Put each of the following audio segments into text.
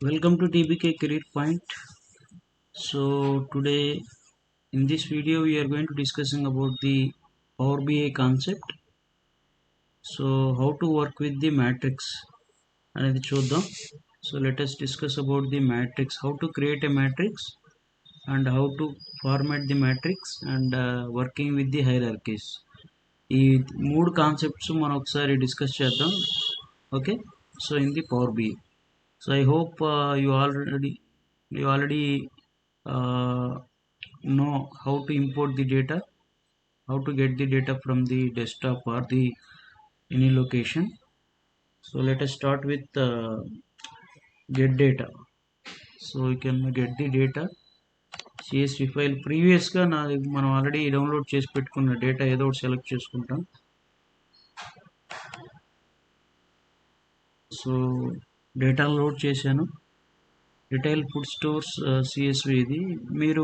Welcome to TBK Career Point. So today in this video we are going to discussing about the Power BI concept. So how to work with the matrix అనేది చూద్దాం. So let us discuss about the matrix, how to create a matrix and how to format the matrix and working with the hierarchies. ఈ మూడు concepts మనం ఒకసారి discuss చేద్దాం. Okay, so in the power BI. So I hope you already uh, know how to import the data, how to get the data from the desktop or the any location. So let us start with get data. So you can get the data CSV file. ప్రీవియస్గా మనం already download చేసి పెట్టుకున్న data ఏదో ఒకటి select చేసుకుంటాం. So data load చేశాను. Retail food stores CSV ఇది. మీరు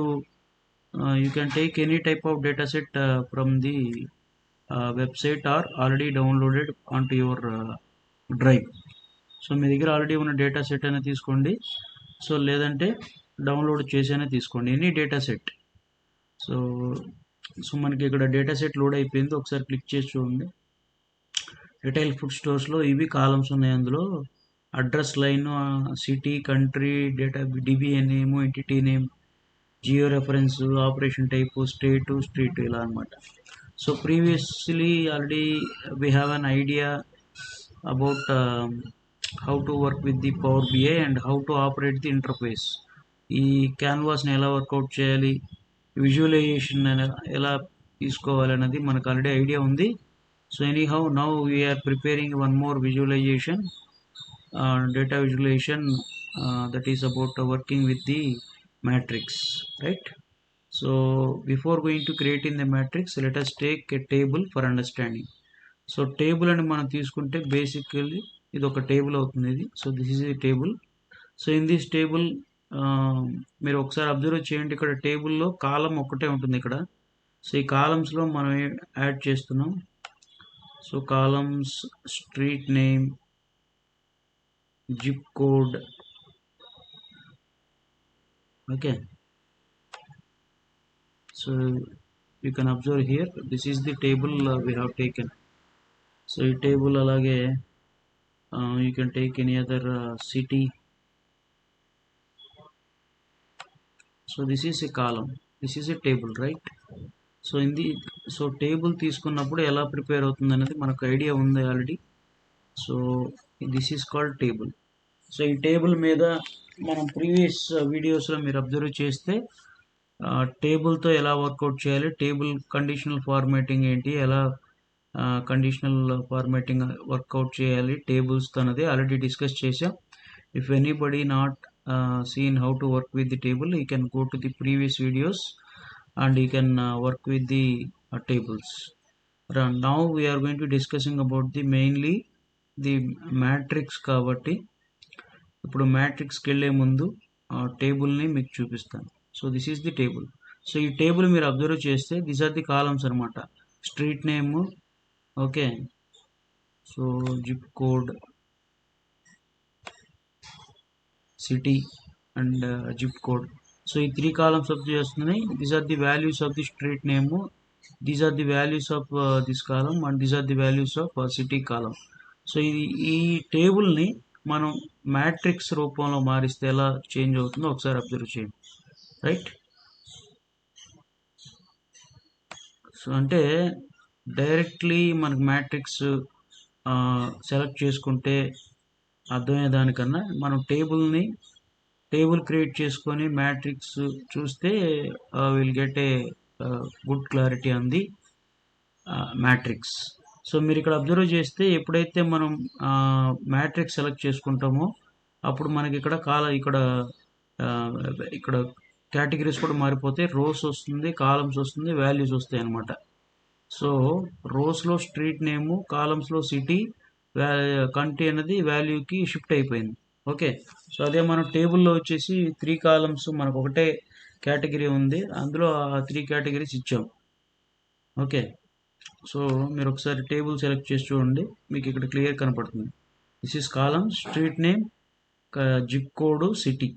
you can take any type of data set from the website or already downloaded onto your drive. So మీ దగ్గర ఆల్రెడీ ఉన్న డేటా సెట్ అయినా తీసుకోండి, సో లేదంటే డౌన్లోడ్ చేసైనా తీసుకోండి, any data set. So so మనకి ఇక్కడ డేటా సెట్ లోడ్ అయిపోయింది. ఒకసారి క్లిక్ చేసి చూడండి. రిటైల్ ఫుడ్ స్టోర్స్లో ఇవి కాలమ్స్ ఉన్నాయి. అందులో address line, city, country, data, DBA name, entity name, geo reference, operation type, state, street, ఇలా అనమాట. So previously already we have an idea about how to work with the Power BI and how to operate the interface. ఈ క్యాన్వాస్ని ఎలా work out చేయాలి, visualisation ఎలా తీసుకోవాలన్నది మనకు already idea ఉంది. So anyhow now we're preparing one more visualisation, data visualization, that is about working with the matrix, right? So before going to creating the matrix, let us take a table for understanding. So table అని మనం తీసుకుంటే basically ఇది ఒక table అవుతుంది ఇది. So this is a table. So in this table మీరు ఒకసారి observe చేయండి, ఇక్కడ టేబుల్లో కాలం ఒకటే ఉంటుంది ఇక్కడ. సో ఈ కాలమ్స్లో మనం యాడ్ చేస్తున్నాం. So columns, street name, zip code. Okay, so you can observe here this is the table we have taken. So ఈ టేబుల్ అలాగే you can take any other city. So this is a column, this is a table, right? So in the table తీసుకున్నప్పుడు ఎలా prepare అవుతుంది అనేది మనకు idea ఉంది already. So this is called table. So ఈ table మీద మనం ప్రీవియస్ వీడియోస్లో మీరు అబ్జర్వ్ చేస్తే టేబుల్తో ఎలా వర్కౌట్ చేయాలి, టేబుల్ కండిషనల్ ఫార్మాటింగ్ ఏంటి, ఎలా కండిషనల్ ఫార్మాటింగ్ వర్కౌట్ చేయాలి టేబుల్స్తో అనేది ఆల్రెడీ డిస్కస్ చేసాం. If anybody not seen how to work with the table, you can go to the previous videos and you can work with the tables. Now we are going to discussing about the mainly the matrix కాబట్టి ఇప్పుడు మ్యాట్రిక్స్కి వెళ్ళే ముందు టేబుల్ని మీకు చూపిస్తాను. So this is the table. So ఈ table మీరు observe చేస్తే దిస్ ఆర్ ది కాలమ్స్ అనమాట. Street name, okay, so zip code, city and zip code. So ఈ 3 కాలమ్స్ అప్ చేస్తున్నాయి. These are the values of the street name, these are the values of this column and these are the values of city column. So ఈ టేబుల్ని మనం matrix రూపంలో మారిస్తే ఎలా change అవుతుందో ఒకసారి అబ్జర్వ్ చేయండి, రైట్? సో అంటే డైరెక్ట్లీ మనకు మ్యాట్రిక్స్ సెలెక్ట్ చేసుకుంటే అర్థమయ్యే దానికన్నా మనం టేబుల్ క్రియేట్ చేసుకొని మ్యాట్రిక్స్ చూస్తే will get a good clarity on the matrix. So మీరు ఇక్కడ అబ్జర్వ్ చేస్తే ఎప్పుడైతే మనం మ్యాట్రిక్స్ సెలెక్ట్ చేసుకుంటామో అప్పుడు మనకి ఇక్కడ ఇక్కడ కేటగిరీస్ కూడా మారిపోతాయి. రోస్ వస్తుంది, కాలమ్స్ వస్తుంది, వాల్యూస్ వస్తాయి అన్నమాట. సో రోస్లో స్ట్రీట్ నేము, కాలమ్స్లో సిటీ, కంట్రీ అనేది వాల్యూకి షిఫ్ట్ అయిపోయింది. ఓకే, సో అదే మనం టేబుల్లో వచ్చేసి 3 కాలమ్స్ మనకు ఒకటే కేటగిరీ ఉంది, అందులో ఆ 3 కేటగిరీస్ ఇచ్చాం. ఓకే, సో మీరు ఒకసారి టేబుల్ సెలెక్ట్ చేసి చూడండి, మీకు ఇక్కడ క్లియర్ కనపడుతుంది. This is column, street name, zip code city.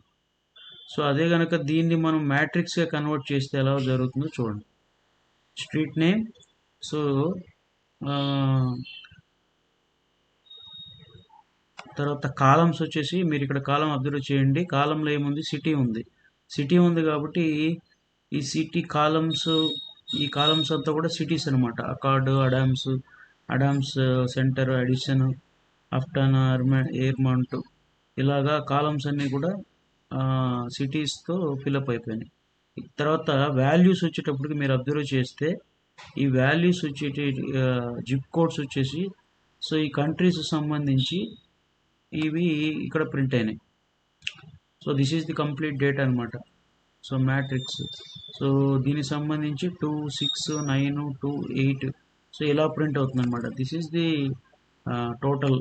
So అదే కనుక దీన్ని మనం మ్యాట్రిక్స్గా కన్వర్ట్ చేస్తే ఎలా జరుగుతుందో చూడండి. స్ట్రీట్ నేమ్, సో తర్వాత కాలమ్స్ వచ్చేసి మీరు ఇక్కడ కాలం అబ్జర్వ్ చేయండి. కాలంలో ఏముంది, సిటీ ఉంది. సిటీ ఉంది కాబట్టి ఈ సిటీ కాలమ్స్, ఈ కాలమ్స్ అంతా కూడా సిటీస్ అనమాట. అకార్డ్, అడామ్స్ సెంటర్, అడిషన్, అఫ్టన్, ఎయిర్మంట్, ఇలాగా కాలమ్స్ అన్నీ కూడా సిటీస్తో ఫిలప్ అయిపోయినాయి. తర్వాత వాల్యూస్ వచ్చేటప్పటికి మీరు అబ్జర్వ్ చేస్తే ఈ వాల్యూస్ వచ్చేటి జిప్ కోడ్స్ వచ్చేసి, సో ఈ కంట్రీస్ సంబంధించి ఇవి ఇక్కడ ప్రింట్ అయినాయి. So this is the complete data అనమాట. సో మ్యాట్రిక్స్, సో దీనికి సంబంధించి 2, 6, 9, 2, 8, సో ఇలా ప్రింట్ అవుతుంది అనమాట. దిస్ ఈజ్ ది టోటల్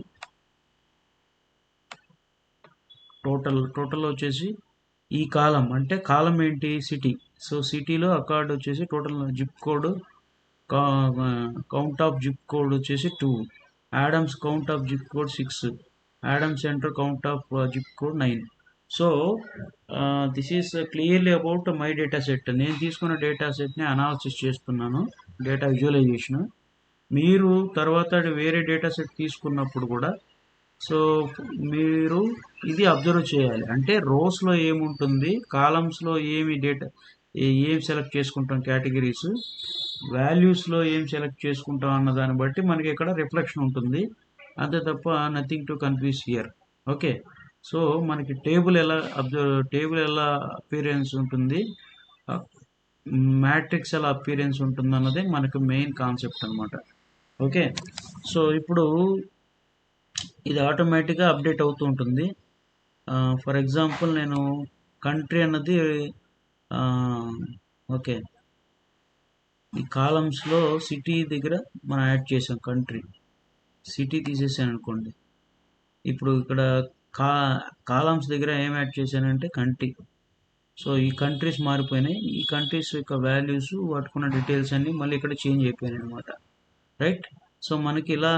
వచ్చేసి ఈ కాలం, అంటే కాలం ఏంటి, సిటీ. సో సిటీలో అకార్డ్ వచ్చేసి total zip code, count of zip code వచ్చేసి 2, Adams count of zip code 6, Adam centre count of zip code 9. So this is clearly about my data set. నేను తీసుకున్న data సెట్ని అనాలిసిస్ చేస్తున్నాను, data visualisation. మీరు తర్వాత వేరే data set తీసుకున్నప్పుడు కూడా సో మీరు ఇది అబ్జర్వ్ చేయాలి. అంటే రోస్లో ఏముంటుంది, కాలమ్స్లో ఏమి డేటా ఏం సెలెక్ట్ చేసుకుంటాం కేటగిరీస్, వాల్యూస్లో ఏం సెలెక్ట్ చేసుకుంటాం అన్న దాన్ని బట్టి మనకి ఇక్కడ రిఫ్లెక్షన్ ఉంటుంది. అంతే తప్ప nothing to confuse here. Okay, so మనకి టేబుల్ ఎలా అపీరెన్స్ ఉంటుంది, మ్యాట్రిక్స్ ఎలా అపీరెన్స్ ఉంటుంది అన్నదే మనకు మెయిన్ కాన్సెప్ట్ అనమాట. ఓకే, సో ఇప్పుడు ఇది ఆటోమేటిక్గా అప్డేట్ అవుతూ ఉంటుంది. ఫర్ ఎగ్జాంపుల్ నేను కంట్రీ అన్నది ఓకే, ఈ కాలమ్స్లో సిటీ దగ్గర మనం యాడ్ చేసాం, కంట్రీ సిటీ తీసేసాను అనుకోండి. ఇప్పుడు ఇక్కడ కాలమ్స్ దగ్గర ఏం యాడ్ చేశానంటే కంట్రీ. సో ఈ కంట్రీస్ మారిపోయినాయి, ఈ కంట్రీస్ యొక్క వాల్యూస్, వాటికున్న డీటెయిల్స్ అన్నీ మళ్ళీ ఇక్కడ చేంజ్ అయిపోయినాయి అనమాట. రైట్, సో మనకి ఇలా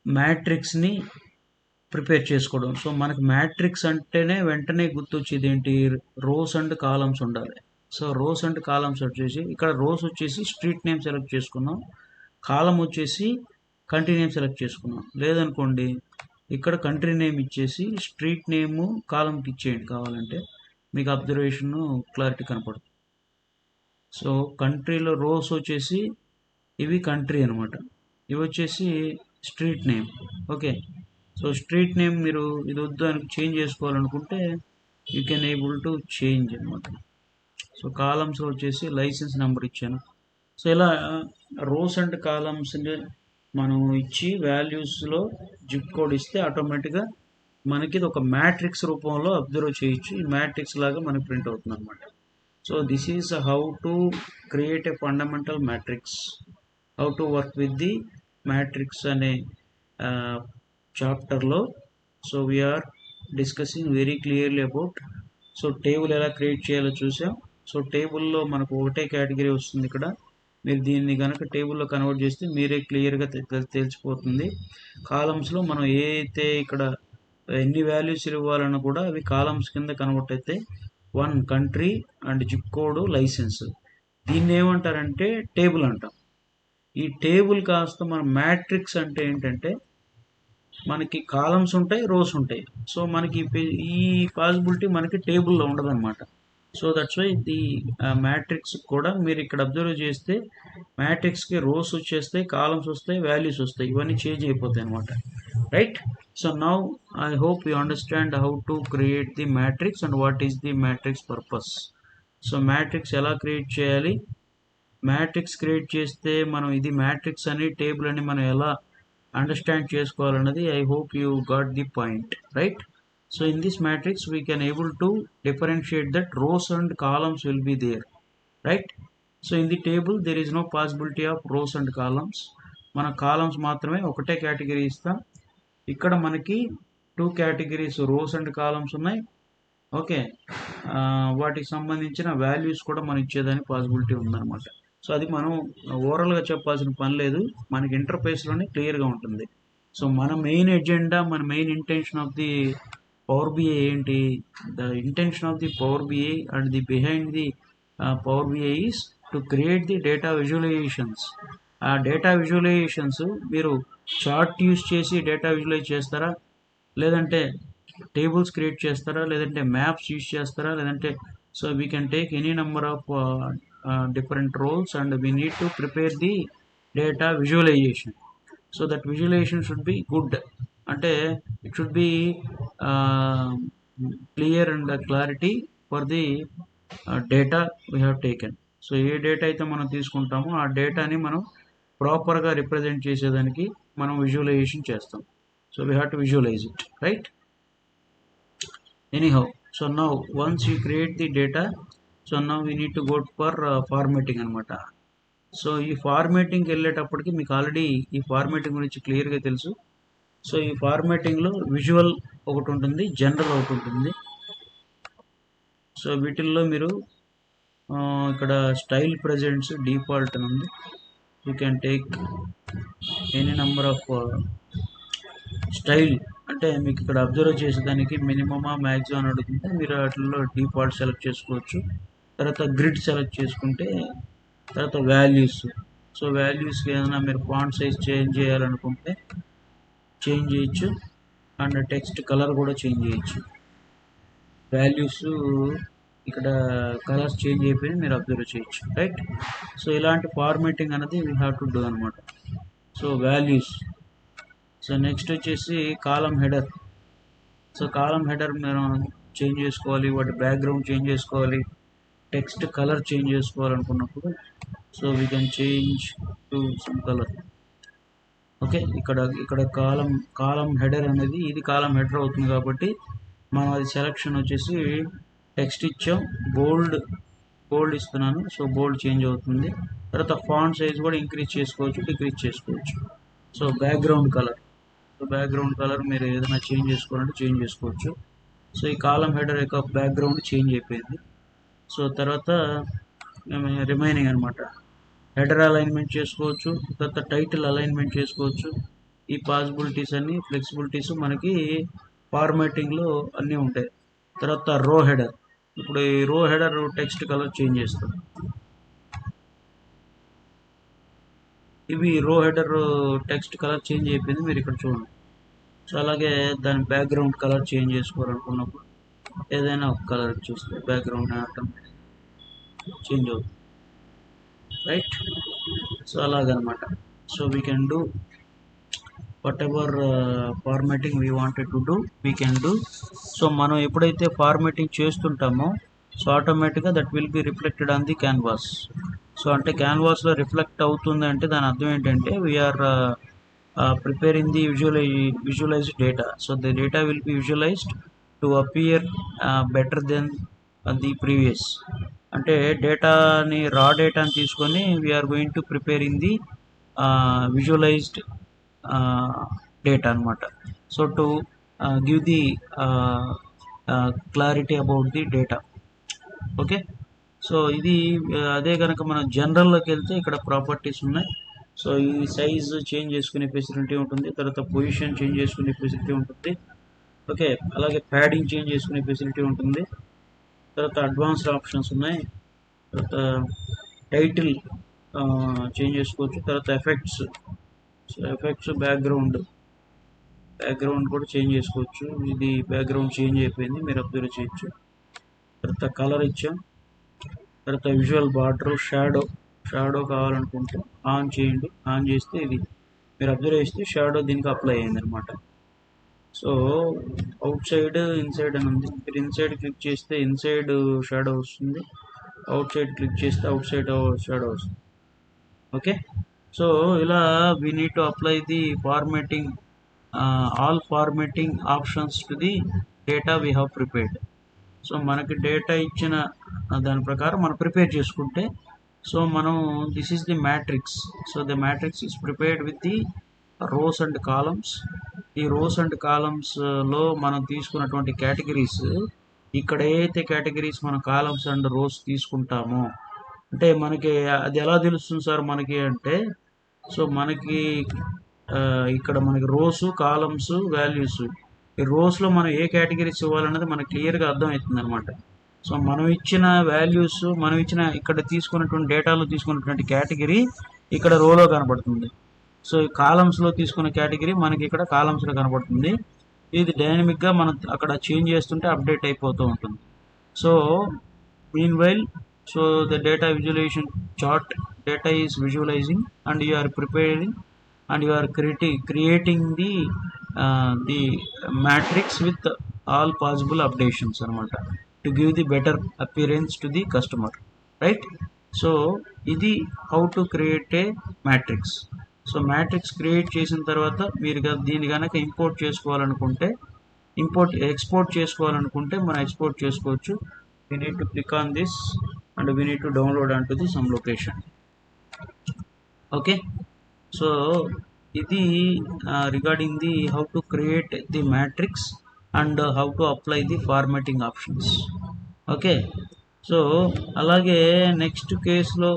మ్యాట్రిక్స్ని ప్రిపేర్ చేసుకోవడం. సో మనకి మ్యాట్రిక్స్ అంటేనే వెంటనే గుర్తొచ్చేది ఏంటి, రోస్ అండ్ కాలమ్స్ ఉండాలి. సో రోస్ అండ్ కాలమ్స్ వచ్చేసి ఇక్కడ రోస్ వచ్చేసి స్ట్రీట్ నేమ్ సెలెక్ట్ చేసుకున్నాం, కాలం వచ్చేసి కంట్రీ నేమ్ సెలెక్ట్ చేసుకున్నాం. లేదనుకోండి ఇక్కడ కంట్రీ నేమ్ ఇచ్చేసి స్ట్రీట్ నేము కాలంకి ఇచ్చేయండి కావాలంటే, మీకు అబ్జర్వేషన్ క్లారిటీ కనపడుతుంది. సో కంట్రీలో రోస్ వచ్చేసి ఇవి కంట్రీ అనమాట, ఇవి వచ్చేసి street name. Okay, so street name మీరు ఇది వద్దు అని చేంజ్ చేసుకోవాలనుకుంటే you can able to change అనమాట. సో కాలమ్స్లో వచ్చేసి లైసెన్స్ నెంబర్ ఇచ్చాను. సో ఇలా రోస్ అండ్ కాలమ్స్ని మనం ఇచ్చి వాల్యూస్లో జిప్ కోడ్ ఇస్తే ఆటోమేటిక్గా మనకి ఇది ఒక మ్యాట్రిక్స్ రూపంలో అబ్జర్వ్ చేయొచ్చు. ఈ మ్యాట్రిక్స్ లాగా మనకి ప్రింట్ అవుతుంది అనమాట. So this is how to create a fundamental matrix, how to work with the matrix అనే చాప్టర్లో. So we're discussing very clearly about, so table ఎలా క్రియేట్ చేయాలో చూసాం. సో టేబుల్లో మనకు ఒకటే కేటగిరీ వస్తుంది ఇక్కడ. మీరు దీన్ని కనుక టేబుల్లో కన్వర్ట్ చేస్తే మీరే క్లియర్గా తెలిసిపోతుంది. కాలమ్స్లో మనం ఏ అయితే ఇక్కడ ఎన్ని వాల్యూస్ ఇవ్వాలన్నా కూడా అవి కాలమ్స్ కింద కన్వర్ట్ అయితే 1 country and zip code license, దీన్ని ఏమంటారంటే టేబుల్ అంటాం. ఈ టేబుల్ కాస్త మన మ్యాట్రిక్స్ అంటే ఏంటంటే మనకి కాలమ్స్ ఉంటాయి, రోస్ ఉంటాయి. సో మనకి ఈ పాసిబిలిటీ మనకి టేబుల్లో ఉండదన్నమాట. So that's why the matrix కూడా మీరు ఇక్కడ అబ్జర్వ్ చేస్తే మ్యాట్రిక్స్కి రోస్ వచ్చేస్తాయి, కాలమ్స్ వస్తాయి, వాల్యూస్ వస్తాయి, ఇవన్నీ చేంజ్ అయిపోతాయి అనమాట. Right, so now I hope you understand how to create the matrix and what is the matrix purpose. So matrix ఎలా క్రియేట్ చేయాలి, మ్యాట్రిక్స్ క్రియేట్ చేస్తే మనం ఇది మ్యాట్రిక్స్ అని టేబుల్ అని మనం ఎలా అండర్స్టాండ్ చేసుకోవాలన్నది I hope you got the point. Right, so in this matrix we can able to differentiate that rows and columns will be there, right? So in the table there is no possibility of rows and columns, మన columns మాత్రమే ఒకటే category ఇస్తాం. ఇక్కడ మనకి 2 categories rows and columns ఉన్నాయి. Okay, వాటికి సంబంధించిన values కూడా మనం ఇచ్చేదానికి పాసిబిలిటీ ఉందన్నమాట. సో అది మనం ఓవరాల్గా చెప్పాల్సిన పని లేదు, మనకి ఇంటర్ఫేస్లోనే క్లియర్గా ఉంటుంది. సో మన మెయిన్ ఎజెండా, మన main intention of the Power BI ఏంటి? The intention of the Power BI and the behind the Power BI is to create the data visualizations. ఆ డేటా విజువలైజేషన్స్ మీరు చార్ట్ యూస్ చేసి డేటా విజువలైజ్ చేస్తారా, లేదంటే tables create చేస్తారా, లేదంటే maps use చేస్తారా, లేదంటే so we can take any number of different roles and we need to prepare the data visualization. So that visualization should be good, అంటే it should be uh, clear and clarity for the data we have taken. So A data అయితే మనం తీసుకుంటామో ఆ డేటాని మనం ప్రాపర్గా represent చేసేదానికి మనం విజువలైజేషన్ చేస్తాం. So we have to visualise it, right? Anyhow, so now once you create the data, so now we need to go for formatting అనమాట. సో ఈ ఫార్మేటింగ్కి వెళ్ళేటప్పటికి మీకు ఆల్రెడీ ఈ ఫార్మేటింగ్ గురించి క్లియర్గా తెలుసు. సో ఈ ఫార్మేటింగ్లో విజువల్ ఒకటి ఉంటుంది, జనరల్ ఒకటి ఉంటుంది. సో వీటిల్లో మీరు ఇక్కడ స్టైల్ ప్రెజెంట్స్ డిఫాల్ట్ అని ఉంది. You can take any number of style, అంటే మీకు ఇక్కడ అబ్జర్వ్ చేసేదానికి మినిమమా మ్యాక్సిమం అని అడుగుతుంటే మీరు వాటిల్లో డిఫాల్ట్ సెలెక్ట్ చేసుకోవచ్చు. తర్వాత గ్రిడ్ సెలెక్ట్ చేసుకుంటే తర్వాత వాల్యూస్. సో వాల్యూస్కి ఏదైనా మీరు ఫాంట్ సైజ్ చేంజ్ చేయాలనుకుంటే చేంజ్ చేయొచ్చు, అండ్ టెక్స్ట్ కలర్ కూడా చేంజ్ చేయొచ్చు. వాల్యూస్ ఇక్కడ కలర్స్ చేంజ్ అయిపోయి మీరు అబ్జర్వ్ చేయొచ్చు, రైట్? సో ఇలాంటి ఫార్మేటింగ్ అనేది వీ హ్యావ్ టు డూ అనమాట. So values. సో నెక్స్ట్ వచ్చేసి column header. So column header మనం చేంజ్ చేసుకోవాలి, వాటి బ్యాక్గ్రౌండ్ చేంజ్ చేసుకోవాలి, టెక్స్ట్ కలర్ చేంజ్ చేసుకోవాలనుకున్నప్పుడు so we can change to some colour. Okay, ఇక్కడ కాలం హెడర్ అనేది ఇది కాలం హెడర్ అవుతుంది కాబట్టి మనం అది సెలెక్షన్ వచ్చేసి టెక్స్ట్ ఇచ్చాం, బోల్డ్ ఇస్తున్నాను. సో బోల్డ్ చేంజ్ అవుతుంది. తర్వాత ఫాంట్ సైజ్ కూడా ఇంక్రీజ్ చేసుకోవచ్చు, డిక్రీజ్ చేసుకోవచ్చు. సో బ్యాక్గ్రౌండ్ కలర్ మీరు ఏదైనా చేంజ్ చేసుకోవాలంటే చేంజ్ చేసుకోవచ్చు. సో ఈ కాలం హెడర్ యొక్క బ్యాక్గ్రౌండ్ చేంజ్ అయిపోయింది. సో తర్వాత రిమైనింగ్ అనమాట హెడర్ అలైన్మెంట్ చేసుకోవచ్చు, తర్వాత టైటిల్ అలైన్మెంట్ చేసుకోవచ్చు. ఈ పాసిబిలిటీస్ అన్ని ఫ్లెక్సిబిలిటీస్ మనకి ఫార్మాటింగ్లో అన్నీ ఉంటాయి. తర్వాత రో హెడర్. ఇప్పుడు ఈ రో హెడర్ టెక్స్ట్ కలర్ చేంజ్ చేస్తాం. ఇవి రో హెడర్ టెక్స్ట్ కలర్ చేంజ్ అయిపోయింది, మీరు ఇక్కడ చూడండి. సో అలాగే దాని బ్యాక్గ్రౌండ్ కలర్ చేంజ్ చేసుకోవాలనుకున్నప్పుడు ఏదైనా ఒక కలర్ చూస్తే బ్యాక్గ్రౌండ్ ఆటోమేటిక్ చేంజ్ అవుతుంది, రైట్? సో అలాగనమాట. So we can do what ever formatting we wanted to do we can do. So మనం ఎప్పుడైతే ఫార్మాటింగ్ చేస్తుంటామో సో ఆటోమేటిక్గా that will be reflected on the canvas. So అంటే క్యాన్వాస్లో reflect అవుతుంది అంటే దాని అర్థం ఏంటంటే we are preparing the visualized data. So the data will be visualized to appear better than the previous. అంటే డేటాని రా డేటాని తీసుకొని we are going to preparing the visualized data అనమాట. So to give the clarity about the data. Okay, so ఇది అదే కనుక మనం జనరల్లోకి వెళ్తే ఇక్కడ ప్రాపర్టీస్ ఉన్నాయి. సో ఈ సైజ్ చేంజ్ చేసుకునే ఫెసిలిటీ ఉంటుంది, తర్వాత పొజిషన్ చేంజ్ చేసుకునే ఫెసిలిటీ ఉంటుంది. ఓకే, అలాగే ప్యాడింగ్ చేంజ్ చేసుకునే ఫెసిలిటీ ఉంటుంది. తర్వాత అడ్వాన్స్డ్ ఆప్షన్స్ ఉన్నాయి. తర్వాత టైటిల్ చేంజ్ చేసుకోవచ్చు. తర్వాత ఎఫెక్ట్స్ బ్యాక్గ్రౌండ్ కూడా చేంజ్ చేసుకోవచ్చు. ఇది బ్యాక్గ్రౌండ్ చేంజ్ అయిపోయింది, మీరు అబ్జర్వ్ చేయొచ్చు. తర్వాత కలర్ ఇచ్చాం. తర్వాత విజువల్ బార్డర్, షాడో కావాలనుకుంటే ఆన్ చేయండి. ఆన్ చేస్తే ఇది మీరు అబ్జర్వ్ చేస్తే షాడో దీనికి అప్లై అయింది అనమాట. సో అవుట్ సైడ్ ఇన్సైడ్ అని ఉంది. మీరు ఇన్సైడ్ క్లిక్ చేస్తే ఇన్సైడ్ షాడో వస్తుంది, అవుట్ సైడ్ క్లిక్ చేస్తే అవుట్ సైడ్ షాడో వస్తుంది. ఓకే, సో ఇలా we need to apply the formatting all formatting options to the data we have prepared. So మనకి data ఇచ్చిన దాని ప్రకారం మనం ప్రిపేర్ చేసుకుంటే సో మనం this is the matrix. So the matrix is prepared with the rows and columns. ఈ rows and కాలమ్స్లో మనం తీసుకున్నటువంటి కేటగిరీస్, ఇక్కడ ఏదైతే కేటగిరీస్ మనం కాలమ్స్ అండ్ రోస్ తీసుకుంటామో అంటే మనకి అది ఎలా తెలుస్తుంది సార్ మనకి అంటే, సో మనకి ఇక్కడ మనకి రోస్, కాలమ్స్, వాల్యూస్. ఈ రోస్లో మనం ఏ కేటగిరీస్ ఇవ్వాలన్నది మనకు క్లియర్గా అర్థమవుతుంది అనమాట. సో మనం ఇచ్చిన వాల్యూస్, మనం ఇచ్చిన ఇక్కడ తీసుకున్నటువంటి డేటాలో తీసుకున్నటువంటి కేటగిరీ ఇక్కడ రోలో కనబడుతుంది. సో కాలమ్స్లో తీసుకున్న కేటగిరీ మనకి ఇక్కడ కాలమ్స్లో కనబడుతుంది. ఇది డైనమిక్గా మనం అక్కడ చేంజ్ చేస్తుంటే అప్డేట్ అయిపోతూ ఉంటుంది. So meanwhile, so the data visualization chart, data is visualizing and you are preparing and you are creating the matrix with all possible updations anamata to give the better appearance to the customer, right? So ఇది how to create a matrix. So matrix create చేసిన తర్వాత మీరు దీన్ని కనుక import చేసుకోవాలనుకుంటే export చేసుకోవాలనుకుంటే మనం export చేసుకోవచ్చు. we need to click on this and we need to download onto the some location. Okay, so ఇది regarding the how to create the matrix and how to apply the formatting options. Okay, so అలాగే next కేసులో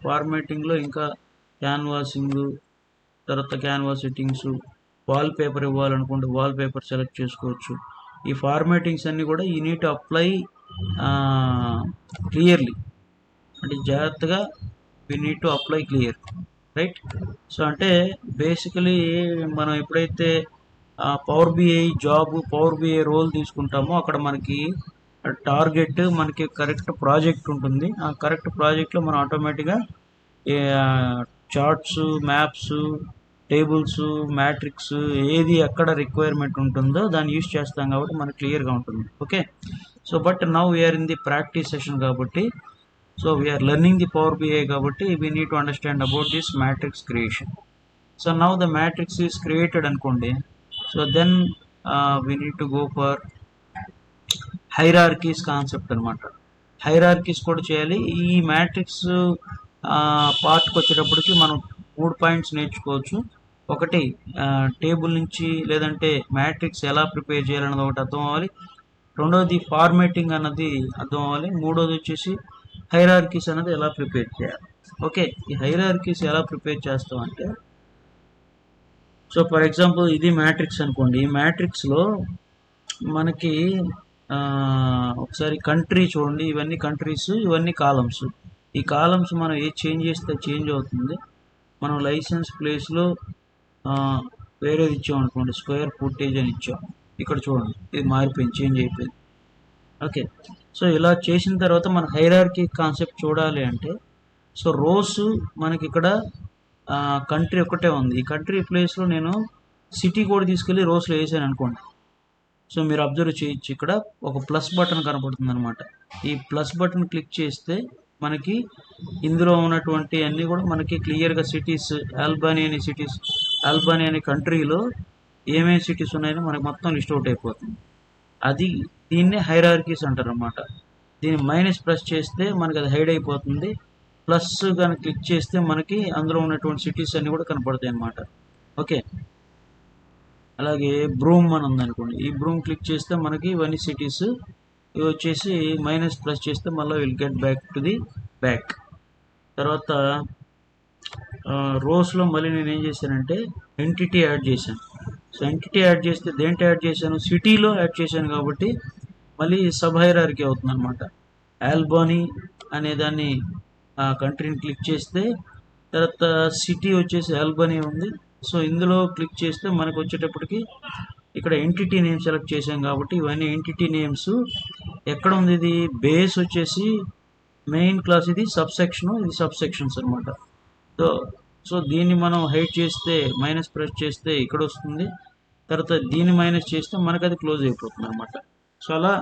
ఫార్మాటింగ్లో ఇంకా canvassing, తర్వాత canvas settings, wall paper ఇవ్వాలనుకుంటే wall paper select చేసుకోవచ్చు. ఈ formattings అన్నీ కూడా you need to apply clearly, అంటే జాగ్రత్తగా we need to apply clear, right? So అంటే బేసికలీ మనం ఎప్పుడైతే power BI job, power BI role తీసుకుంటామో అక్కడ మనకి టార్గెట్, మనకి కరెక్ట్ ప్రాజెక్ట్ ఉంటుంది. ఆ కరెక్ట్ ప్రాజెక్ట్లో మనం ఆటోమేటిక్గా చార్ట్స్, మ్యాప్స్, టేబుల్స్, మ్యాట్రిక్స్ ఏది ఎక్కడ రిక్వైర్మెంట్ ఉంటుందో దాన్ని యూజ్ చేస్తాం కాబట్టి మనకు క్లియర్గా ఉంటుంది. Okay, so but now we are in the practice session కాబట్టి, so we are learning the Power BI కాబట్టి we need to understand about this matrix creation. So now the matrix is created అనుకోండి. So then we need to go for hierarchies concept అనమాట. Hierarchies కూడా చేయాలి. ఈ matrix పార్ట్కి వచ్చేటప్పటికి మనం 3 points నేర్చుకోవచ్చు. ఒకటి టేబుల్ నుంచి లేదంటే మ్యాట్రిక్స్ ఎలా ప్రిపేర్ చేయాలన్నది ఒకటి అర్థం అవ్వాలి. రెండోది ఫార్మేటింగ్ అన్నది అర్థం అవ్వాలి. మూడోది వచ్చేసి హైరార్కీస్ అన్నది ఎలా ప్రిపేర్ చేయాలి. ఓకే, ఈ హైరార్కీస్ ఎలా ప్రిపేర్ చేస్తామంటే, సో ఫర్ ఎగ్జాంపుల్ ఇది మ్యాట్రిక్స్ అనుకోండి. ఈ మ్యాట్రిక్స్లో మనకి ఒకసారి కంట్రీ చూడండి, ఇవన్నీ కంట్రీస్, ఇవన్నీ కాలమ్స్. ఈ కాలమ్స్ మనం ఏ చేంజ్ చేస్తే చేంజ్ అవుతుంది. మనం లైసెన్స్ ప్లేస్లో వేరేది ఇచ్చాం అనుకోండి, స్క్వేర్ ఫుటేజ్ అని ఇచ్చాం. ఇక్కడ చూడండి ఇది మారిపోయింది, చేంజ్ అయిపోయింది. ఓకే, సో ఇలా చేసిన తర్వాత మన హైరార్కీ కాన్సెప్ట్ చూడాలి అంటే, సో రోస్ మనకి ఇక్కడ కంట్రీ ఒకటే ఉంది. ఈ కంట్రీ ప్లేస్లో నేను సిటీ కూడా తీసుకెళ్ళి రోస్లో వేసాను అనుకోండి. సో మీరు అబ్జర్వ్ చేయొచ్చు, ఇక్కడ ఒక ప్లస్ బటన్ కనపడుతుంది అనమాట. ఈ ప్లస్ బటన్ క్లిక్ చేస్తే మనకి ఇందులో ఉన్నటువంటి అన్నీ కూడా మనకి క్లియర్గా సిటీస్, ఆల్బానీ అనే కంట్రీలో ఏమేమి సిటీస్ ఉన్నాయో మనకి మొత్తం లిస్ట్ అవుట్ అయిపోతుంది. దీన్నే హైరార్కీస్ అంటారు అనమాట. దీన్ని మైనస్ ప్రెస్ చేస్తే మనకి అది హైడ్ అయిపోతుంది. ప్లస్ కానీ క్లిక్ చేస్తే మనకి అందులో ఉన్నటువంటి సిటీస్ అన్నీ కూడా కనపడతాయి అన్నమాట. ఓకే, అలాగే బ్రూమ్ అని ఉందనుకోండి. ఈ బ్రూమ్ క్లిక్ చేస్తే మనకి ఇవన్నీ సిటీస్, ఇవి వచ్చేసి మైనస్ ప్లస్ చేస్తే మళ్ళీ will get back to the back. తర్వాత రోస్లో మళ్ళీ నేను ఏం చేశానంటే ఎంటిటీ యాడ్ చేశాను. సో ఎంటిటీ యాడ్ చేస్తే దేంట్లో యాడ్ చేశాను, సిటీలో యాడ్ చేశాను కాబట్టి మళ్ళీ సబ్ హైరార్కీ అవుతుంది అనమాట. ఆల్బానీ అనే దాన్ని కంట్రీని క్లిక్ చేస్తే, తర్వాత సిటీ వచ్చేసి ఆల్బానీ ఉంది. సో ఇందులో క్లిక్ చేస్తే మనకు వచ్చేటప్పటికి ఇక్కడ ఎంటిటీ నేమ్ సెలెక్ట్ చేసాం కాబట్టి ఇవన్నీ ఎంటిటీ నేమ్స్. ఎక్కడ ఉంది ఇది, బేస్ వచ్చేసి మెయిన్ క్లాస్, ఇది సబ్ సెక్షన్, ఇది సబ్ సెక్షన్స్ అనమాట. సో దీన్ని మనం హైడ్ చేస్తే మైనస్ ప్రెస్ చేస్తే ఇక్కడ వస్తుంది. తర్వాత దీన్ని మైనస్ చేస్తే మనకు అది క్లోజ్ అయిపోతుంది అనమాట. సో అలా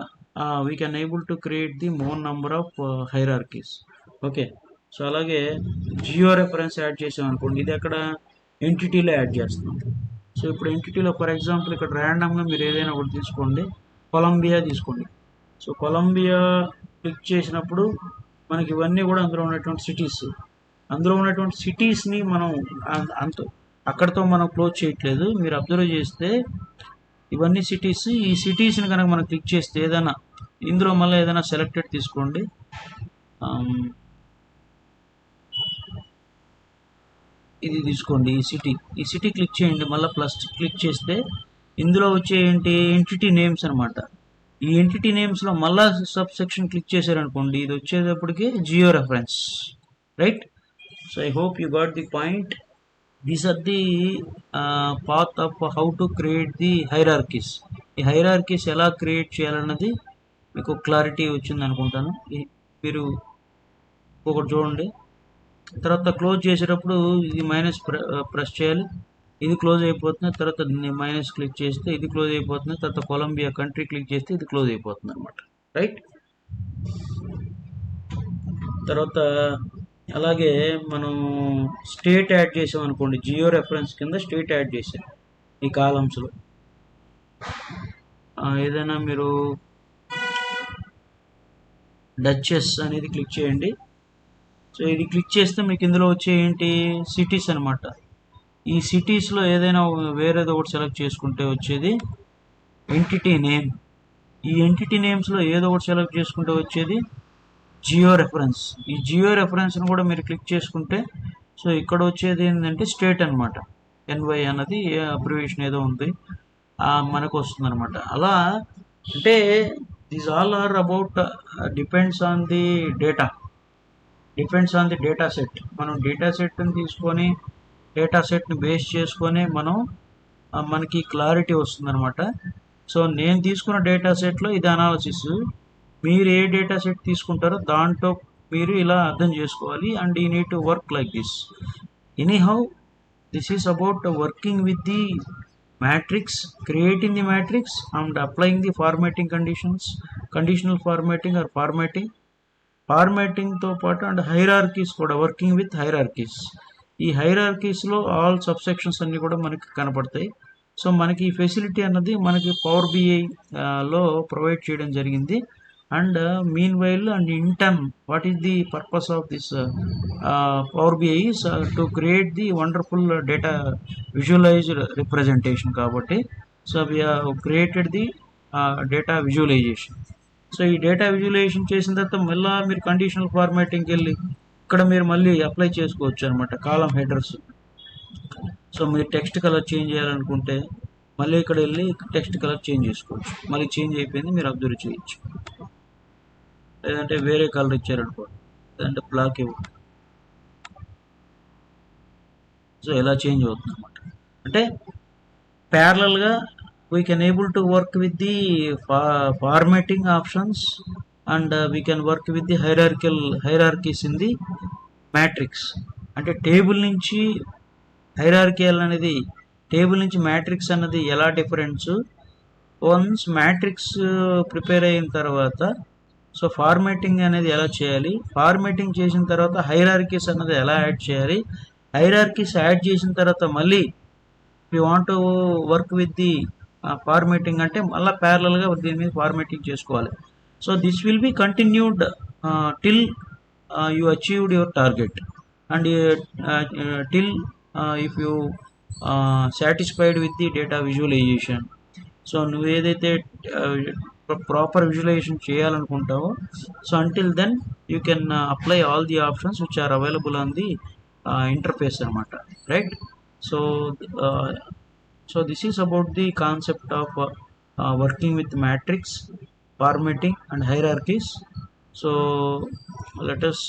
we can able to create the more number of hierarchies. Okay, so అలాగే జియో రెఫరెన్స్ యాడ్ చేసాం అనుకోండి, ఇది అక్కడ ఎంటిటీలో యాడ్ చేస్తాం. సో ఇప్పుడు ఎంటిటీలో ఫర్ ఎగ్జాంపుల్ ఇక్కడ ర్యాండమ్గా మీరు ఏదైనా ఒకటి తీసుకోండి, కొలంబియా తీసుకోండి. సో కొలంబియా క్లిక్ చేసినప్పుడు మనకి ఇవన్నీ కూడా అందులో ఉన్నటువంటి సిటీస్. అందులో ఉన్నటువంటి సిటీస్ని మనం అక్కడితో మనం క్లోజ్ చేయట్లేదు. మీరు అబ్జర్వ్ చేస్తే ఇవన్నీ సిటీస్. ఈ సిటీస్ని కనుక మనం క్లిక్ చేస్తే ఏదైనా ఇందులో మళ్ళీ ఏదైనా సెలెక్టెడ్ తీసుకోండి. ఇది తీసుకోండి, ఈ సిటీ క్లిక్ చేయండి, మళ్ళీ ప్లస్ క్లిక్ చేస్తే ఇందులో వచ్చే ఏంటి ఎంటిటీ నేమ్స్ అనమాట. ఈ ఎంటిటీ నేమ్స్లో మళ్ళా సబ్ సెక్షన్ క్లిక్ చేశారనుకోండి, ఇది వచ్చేటప్పటికి geo reference, right. So I hope you got the point. These are the path of how to create the hierarchies. ఈ హైరార్కీస్ ఎలా క్రియేట్ చేయాలన్నది మీకు క్లారిటీ వచ్చింది అనుకుంటాను. మీరు ఒకటి చూడండి, తర్వాత క్లోజ్ చేసేటప్పుడు ఇది మైనస్ ప్రెస్ చేయాలి, ఇది క్లోజ్ అయిపోతుంది. తర్వాత మైనస్ క్లిక్ చేస్తే ఇది క్లోజ్ అయిపోతుంది. తర్వాత కొలంబియా కంట్రీ క్లిక్ చేస్తే ఇది క్లోజ్ అయిపోతుంది అనమాట, రైట్. తర్వాత అలాగే మనం స్టేట్ యాడ్ చేసాం అనుకోండి, జియో రెఫరెన్స్ కింద స్టేట్ యాడ్ చేసాం ఈ కాలమ్స్లో. ఏదైనా మీరు డచెస్ అనేది క్లిక్ చేయండి. సో ఇది క్లిక్ చేస్తే మీకు ఇందులో వచ్చే ఏంటి సిటీస్ అనమాట. ఈ సిటీస్లో ఏదైనా వేరేది ఒకటి సెలెక్ట్ చేసుకుంటే వచ్చేది ఎంటిటీ నేమ్. ఈ ఎంటిటీ నేమ్స్లో ఏదో ఒకటి సెలెక్ట్ చేసుకుంటే వచ్చేది జియో రెఫరెన్స్. ఈ జియో రెఫరెన్స్ని కూడా మీరు క్లిక్ చేసుకుంటే సో ఇక్కడ వచ్చేది ఏంటంటే స్టేట్ అనమాట. ఎన్వై అన్నది అబ్రివేషన్ ఏదో ఉంది, మనకు వస్తుంది అనమాట. అలా అంటే these all are about depends on the data, depends on the data set. మనం డేటా సెట్ని తీసుకొని డేటా సెట్ని బేస్ చేసుకొని మనం మనకి క్లారిటీ వస్తుందన్నమాట. సో నేను తీసుకున్న డేటా సెట్లో ఇది అనాలసిస్, మీరు ఏ డేటా సెట్ తీసుకుంటారో దాంట్లో మీరు ఇలా అర్థం చేసుకోవాలి. And you need to work like this. Anyhow this is about working with the matrix, creating the matrix and applying the formatting conditions, conditional formatting or ఫార్మాటింగ్తో పాటు అండ్ హైరార్కీస్ కూడా, working with hierarchies. ఈ హైరార్కీస్లో all subsections అన్నీ కూడా మనకి కనపడతాయి. So మనకి ఈ facility అన్నది మనకి పవర్ బిఐలో ప్రొవైడ్ చేయడం జరిగింది. And meanwhile and in turn what is the purpose of this Power BI is to create the wonderful data visualized representation. కాబట్టి so we created the data visualization. So ఈ data visualization చేసిన తర్వాత మళ్ళీ మీరు conditional ఫార్మాటింగ్కి వెళ్ళి ఇక్కడ మీరు మళ్ళీ అప్లై చేసుకోవచ్చు అనమాట కాలం హెడర్స్. సో మీరు టెక్స్ట్ కలర్ చేంజ్ చేయాలనుకుంటే మళ్ళీ ఇక్కడ వెళ్ళి టెక్స్ట్ కలర్ చేంజ్ చేసుకోవచ్చు. మళ్ళీ చేంజ్ అయిపోయింది మీరు అబ్జర్వ్ చేయొచ్చు. లేదంటే వేరే కలర్ ఇచ్చారనుకోండి, లేదంటే బ్లాక్ ఇవ్వండి. సో ఎలా చేంజ్ అవుతుంది అనమాట. అంటే ప్యారలల్గా we can able to work with the formatting options and we can work with the hierarchies in the matrix. అంటే టేబుల్ నుంచి హైరార్కియల్ అనేది, టేబుల్ నుంచి మ్యాట్రిక్స్ అన్నది ఎలా డిఫరెన్స్. వన్స్ మ్యాట్రిక్స్ ప్రిపేర్ అయిన తర్వాత సో ఫార్మాటింగ్ అనేది ఎలా చేయాలి, ఫార్మాటింగ్ చేసిన తర్వాత హైరార్కీస్ అన్నది ఎలా యాడ్ చేయాలి, హైరార్కీస్ యాడ్ చేసిన తర్వాత మళ్ళీ you want to work with the formatting అంటే మళ్ళీ ప్యారలల్గా దీని మీద ఫార్మాటింగ్ చేసుకోవాలి. So this will be continued till you achieved your target and till if you satisfied with the data visualization. So నువ్వు ఏదైతే ప్రాపర్ విజువలైజేషన్ చేయాలనుకుంటావో so until then you can apply all the options which are available on the interface అనమాట, right. So this is about the concept of working with matrix, formatting and hierarchies. So let us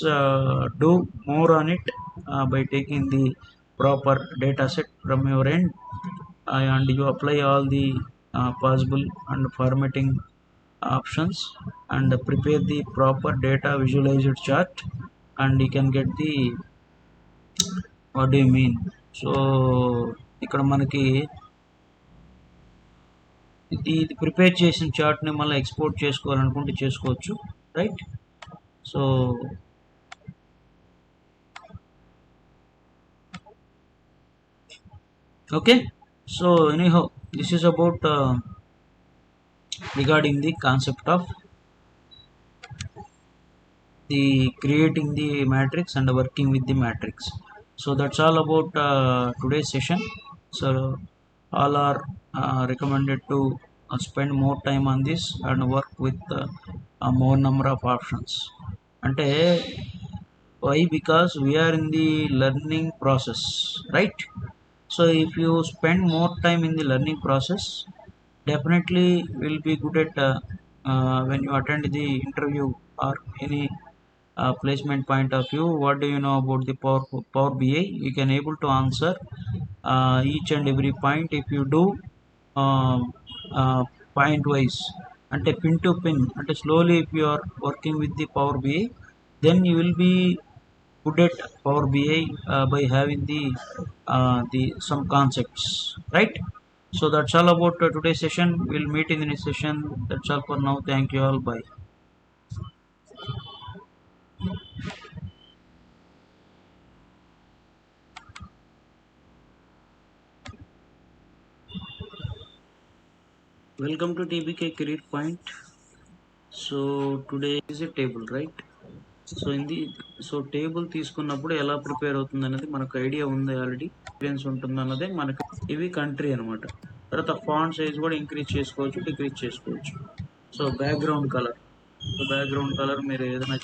do more on it by taking the proper data set from your end and you apply all the possible and formatting options and prepare the proper data visualized chart and you can get the what do you mean. So ఇక్కడ మనకి ఇది prepare చేసిన చార్ట్ని మళ్ళీ export చేసుకోవాలనుకుంటే చేసుకోవచ్చు, right. So okay. So anyhow this is about regarding the concept of the creating the matrix and working with the matrix. So that's all about today's session. So all are recommended to spend more time on this and work with a more number of options. అంటే Why? Because we are in the learning process, right? So if you spend more time in the learning process, definitely will be good at when you attend the interview or any placement point of view. What do you know about the Power BI? You can able to answer each and every point if you do uh, uh, point wise, అంటే pin to pin, అంటే slowly if you are working with the Power BI, then you will be good at Power BI by having the some concepts, right? So that's all about today's session. We'll meet in the next session. That's all for now. Thank you all. Bye. Welcome to TBK Career Point. So today is a table, right? So ఇది so table తీసుకున్నప్పుడు ఎలా prepare అవుతుంది అనేది మనకు idea ఉంది, already experience ఉంటుంది అన్నదే మనకు. ఇవి కంట్రీ అనమాట. తర్వాత ఫాంట్ సైజ్ కూడా ఇంక్రీజ్ చేసుకోవచ్చు, డిక్రీజ్ చేసుకోవచ్చు. సో బ్యాక్గ్రౌండ్ కలర్, మీరు ఏదైనా